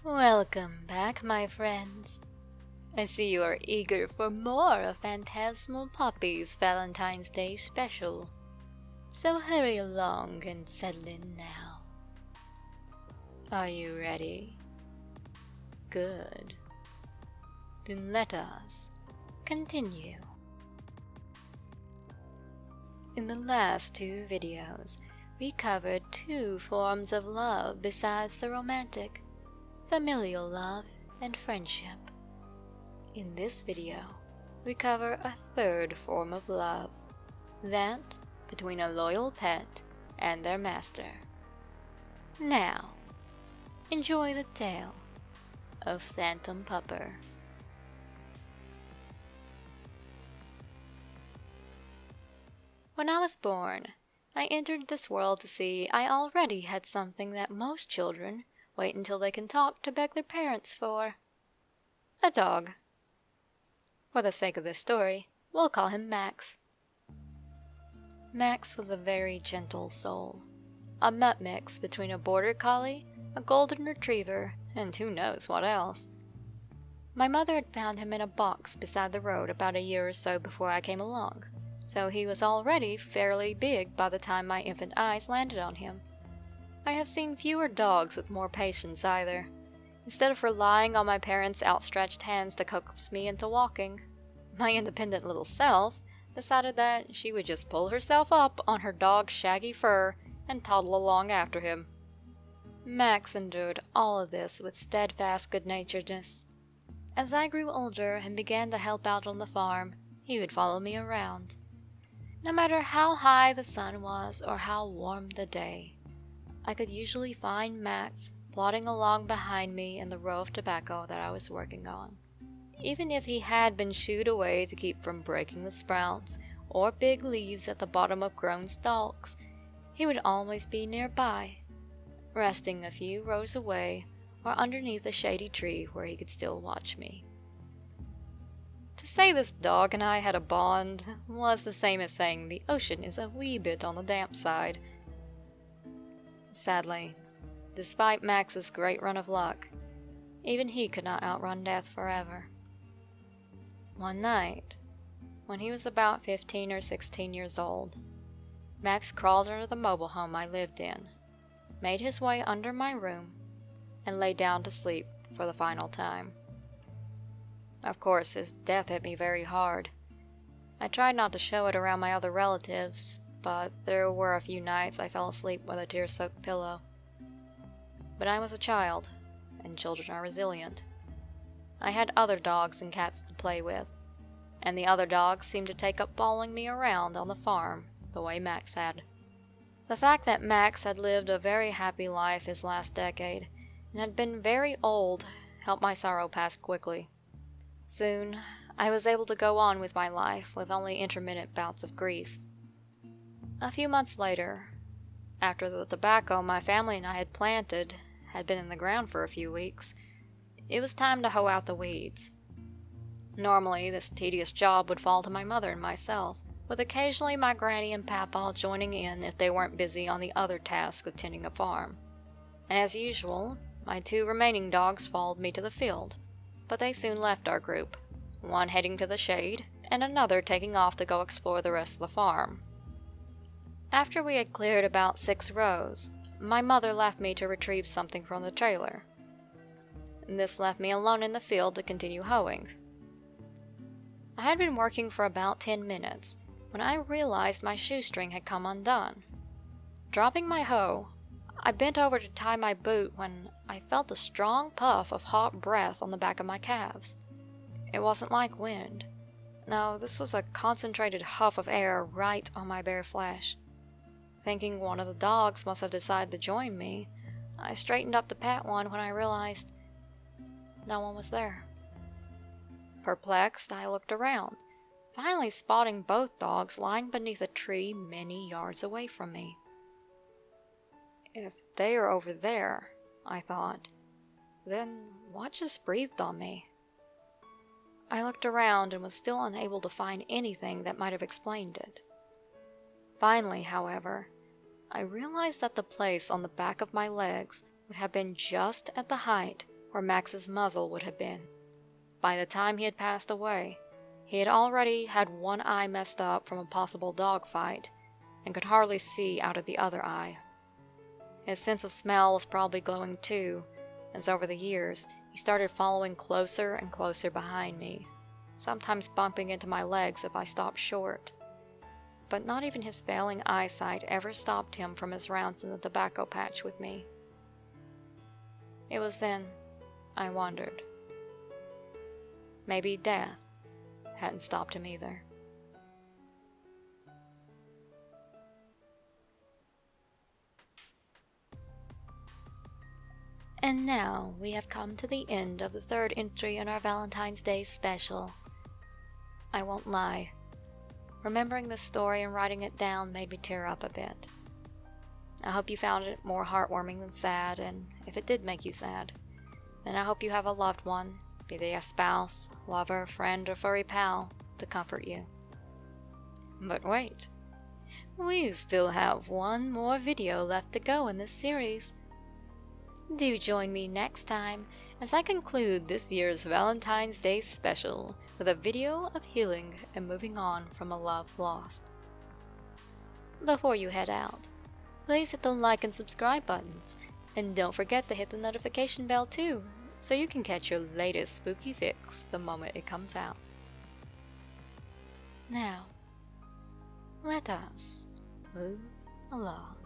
Welcome back, my friends. I see you are eager for more of Phantasmal Poppy's Valentine's Day special. So hurry along and settle in now. Are you ready? Good. Then let us continue. In the last two videos, we covered two forms of love besides the romantic: familial love and friendship. In this video, we cover a third form of love, that between a loyal pet and their master. Now, enjoy the tale of Phantom Pupper. When I was born, I entered this world to see I already had something that most children wait until they can talk to beg their parents for: a dog. For the sake of this story, we'll call him Max. Max was a very gentle soul, a mutt mix between a border collie, a golden retriever, and who knows what else. My mother had found him in a box beside the road about a year or so before I came along, so he was already fairly big by the time my infant eyes landed on him. I have seen fewer dogs with more patience either. Instead of relying on my parents' outstretched hands to coax me into walking, my independent little self decided that she would just pull herself up on her dog's shaggy fur and toddle along after him. Max endured all of this with steadfast good-naturedness. As I grew older and began to help out on the farm, he would follow me around. No matter how high the sun was or how warm the day, I could usually find Max plodding along behind me in the row of tobacco that I was working on. Even if he had been shooed away to keep from breaking the sprouts or big leaves at the bottom of grown stalks, he would always be nearby, resting a few rows away or underneath a shady tree where he could still watch me. To say this dog and I had a bond was the same as saying the ocean is a wee bit on the damp side. Sadly, despite Max's great run of luck, even he could not outrun death forever. One night, when he was about 15 or 16 years old, Max crawled under the mobile home I lived in, made his way under my room, and lay down to sleep for the final time. Of course, his death hit me very hard. I tried not to show it around my other relatives, but there were a few nights I fell asleep with a tear-soaked pillow. But I was a child, and children are resilient. I had other dogs and cats to play with, and the other dogs seemed to take up following me around on the farm the way Max had. The fact that Max had lived a very happy life his last decade and had been very old helped my sorrow pass quickly. Soon, I was able to go on with my life with only intermittent bouts of grief. A few months later, after the tobacco my family and I had planted had been in the ground for a few weeks, it was time to hoe out the weeds. Normally, this tedious job would fall to my mother and myself, with occasionally my granny and papa joining in if they weren't busy on the other task of tending a farm. As usual, my two remaining dogs followed me to the field, but they soon left our group, one heading to the shade and another taking off to go explore the rest of the farm. After we had cleared about 6 rows, my mother left me to retrieve something from the trailer. This left me alone in the field to continue hoeing. I had been working for about 10 minutes when I realized my shoestring had come undone. Dropping my hoe, I bent over to tie my boot when I felt a strong puff of hot breath on the back of my calves. It wasn't like wind. No, this was a concentrated huff of air right on my bare flesh. Thinking one of the dogs must have decided to join me, I straightened up to pat one when I realized no one was there. Perplexed, I looked around, finally spotting both dogs lying beneath a tree many yards away from me. If they are over there, I thought, then what just breathed on me? I looked around and was still unable to find anything that might have explained it. Finally, however, I realized that the place on the back of my legs would have been just at the height where Max's muzzle would have been. By the time he had passed away, he had already had one eye messed up from a possible dogfight and could hardly see out of the other eye. His sense of smell was probably glowing too, as over the years he started following closer and closer behind me, sometimes bumping into my legs if I stopped short. But not even his failing eyesight ever stopped him from his rounds in the tobacco patch with me. It was then I wondered. Maybe death hadn't stopped him either. And now we have come to the end of the third entry in our Valentine's Day special. I won't lie. Remembering this story and writing it down made me tear up a bit. I hope you found it more heartwarming than sad, and if it did make you sad, then I hope you have a loved one, be they a spouse, lover, friend, or furry pal, to comfort you. But wait, we still have one more video left to go in this series. Do join me next time as I conclude this year's Valentine's Day special with a video of healing and moving on from a love lost. Before you head out, please hit the like and subscribe buttons, and don't forget to hit the notification bell too, so you can catch your latest spooky fix the moment it comes out. Now, let us move along.